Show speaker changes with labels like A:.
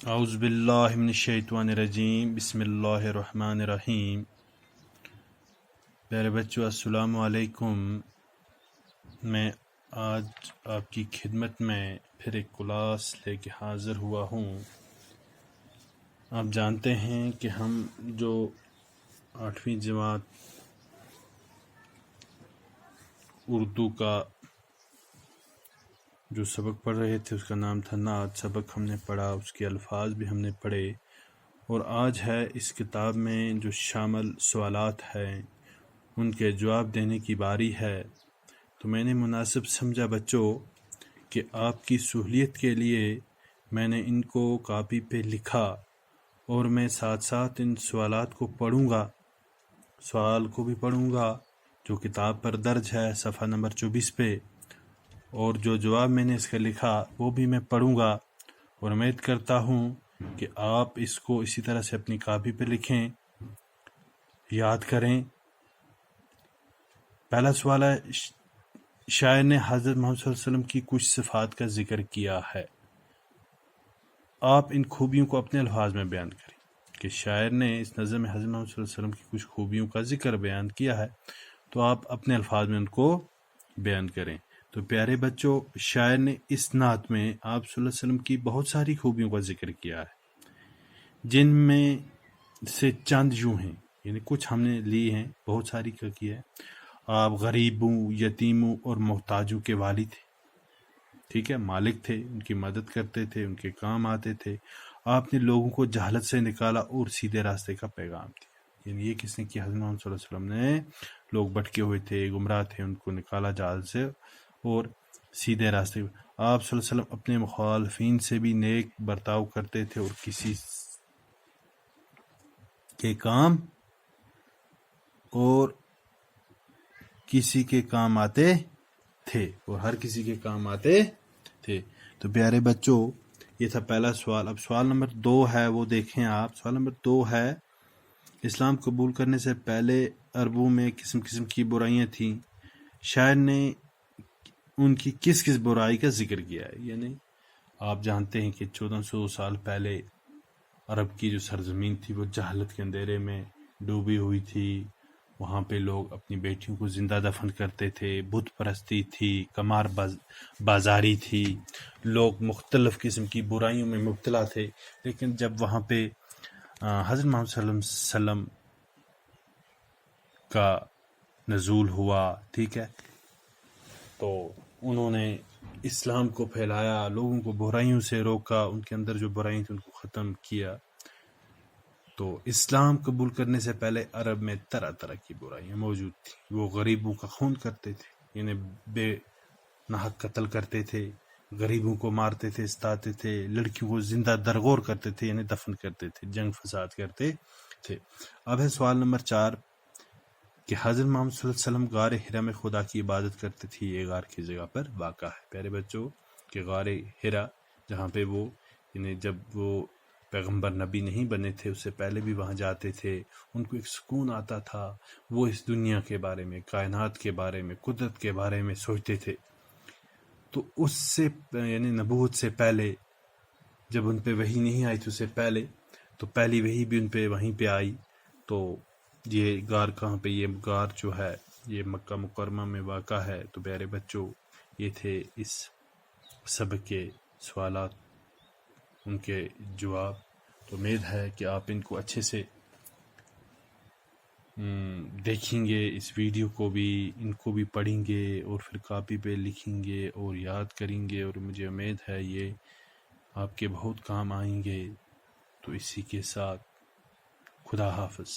A: اعوذ باللہ من الشیطان الرجیم، بسم اللہ الرحمن الرحیم۔ پیارے بچوں، السلام علیکم۔ میں آج آپ کی خدمت میں پھر ایک کلاس لے کے حاضر ہوا ہوں۔ آپ جانتے ہیں کہ ہم جو 8ویں جماعت اردو کا جو سبق پڑھ رہے تھے اس کا نام تھا نعت۔ سبق ہم نے پڑھا، اس کے الفاظ بھی ہم نے پڑھے، اور آج ہے اس کتاب میں جو شامل سوالات ہیں ان کے جواب دینے کی باری ہے۔ تو میں نے مناسب سمجھا بچوں کہ آپ کی سہولیت کے لیے میں نے ان کو کاپی پہ لکھا، اور میں ساتھ ساتھ ان سوالات کو پڑھوں گا، سوال کو بھی پڑھوں گا جو کتاب پر درج ہے صفحہ نمبر 24 پہ، اور جو جواب میں نے اس کا لکھا وہ بھی میں پڑھوں گا، اور امید کرتا ہوں کہ آپ اس کو اسی طرح سے اپنی کاپی پہ لکھیں، یاد کریں۔ پہلا سوال ہے، شاعر نے حضرت محمد صلی اللہ علیہ وسلم کی کچھ صفات کا ذکر کیا ہے، آپ ان خوبیوں کو اپنے الفاظ میں بیان کریں۔ کہ شاعر نے اس نظم میں حضرت محمد صلی اللہ علیہ وسلم کی کچھ خوبیوں کا ذکر بیان کیا ہے، تو آپ اپنے الفاظ میں ان کو بیان کریں۔ تو پیارے بچوں، شاعر نے اس نعت میں آپ صلی اللہ علیہ وسلم کی بہت ساری خوبیوں کا ذکر کیا ہے، جن میں سے چند یوں ہیں، یعنی کچھ ہم نے لی ہیں، بہت ساری کا کیا ہے۔ آپ غریبوں، یتیموں اور محتاجوں کے والی تھے، ٹھیک ہے، مالک تھے، ان کی مدد کرتے تھے، ان کے کام آتے تھے۔ آپ نے لوگوں کو جہالت سے نکالا اور سیدھے راستے کا پیغام دیا۔ یعنی یہ کس نے کیا؟ حضرت محمد صلی اللہ علیہ وسلم نے۔ لوگ بھٹکے ہوئے تھے، گمراہ تھے، ان کو نکالا جہالت سے اور سیدھے راستے۔ آپ صلی اللہ علیہ وسلم اپنے مخالفین سے بھی نیک برتاؤ کرتے تھے، اور کسی کے کام آتے تھے، اور ہر کسی کے کام آتے تھے۔ تو پیارے بچوں، یہ تھا پہلا سوال۔ اب سوال نمبر 2 ہے، وہ دیکھیں آپ۔ سوال نمبر 2 ہے، اسلام قبول کرنے سے پہلے عربوں میں قسم قسم کی برائیاں تھیں، شاعر نے ان کی کس کس برائی کا ذکر کیا ہے؟ یعنی آپ جانتے ہیں کہ 1400 سال پہلے عرب کی جو سرزمین تھی وہ جہالت کے اندھیرے میں ڈوبی ہوئی تھی۔ وہاں پہ لوگ اپنی بیٹیوں کو زندہ دفن کرتے تھے، بت پرستی تھی، قمار بازاری تھی، لوگ مختلف قسم کی برائیوں میں مبتلا تھے۔ لیکن جب وہاں پہ حضرت محمد صلی اللہ علیہ وسلم کا نزول ہوا، ٹھیک ہے، تو انہوں نے اسلام کو پھیلایا، لوگوں کو برائیوں سے روکا، ان کے اندر جو برائیاں تھیں ان کو ختم کیا۔ تو اسلام قبول کرنے سے پہلے عرب میں طرح طرح کی برائیاں موجود تھیں۔ وہ غریبوں کا خون کرتے تھے، یعنی بے ناحق قتل کرتے تھے، غریبوں کو مارتے تھے، ستاتے تھے، لڑکیوں کو زندہ درگور کرتے تھے، یعنی دفن کرتے تھے، جنگ فساد کرتے تھے۔ اب ہے سوال نمبر 4 کہ حضرت محمد صلی اللہ علیہ وسلم غار حرا میں خدا کی عبادت کرتے تھے، یہ غار کی جگہ پر واقع ہے۔ پیارے بچوں، کہ غار حرا جہاں پہ وہ، یعنی جب وہ پیغمبر نبی نہیں بنے تھے، اس سے پہلے بھی وہاں جاتے تھے، ان کو ایک سکون آتا تھا، وہ اس دنیا کے بارے میں، کائنات کے بارے میں، قدرت کے بارے میں سوچتے تھے۔ تو اس سے یعنی نبوت سے پہلے، جب ان پہ وحی نہیں آئی تھی اس سے پہلے، تو پہلی وحی بھی ان پہ وہیں پہ آئی۔ تو یہ غار کہاں پہ؟ یہ غار جو ہے یہ مکہ مکرمہ میں واقع ہے۔ تو پیارے بچوں، یہ تھے اس سبق کے سوالات، ان کے جواب۔ تو امید ہے کہ آپ ان کو اچھے سے دیکھیں گے، اس ویڈیو کو بھی، ان کو بھی پڑھیں گے، اور پھر کاپی پہ لکھیں گے اور یاد کریں گے، اور مجھے امید ہے یہ آپ کے بہت کام آئیں گے۔ تو اسی کے ساتھ خدا حافظ۔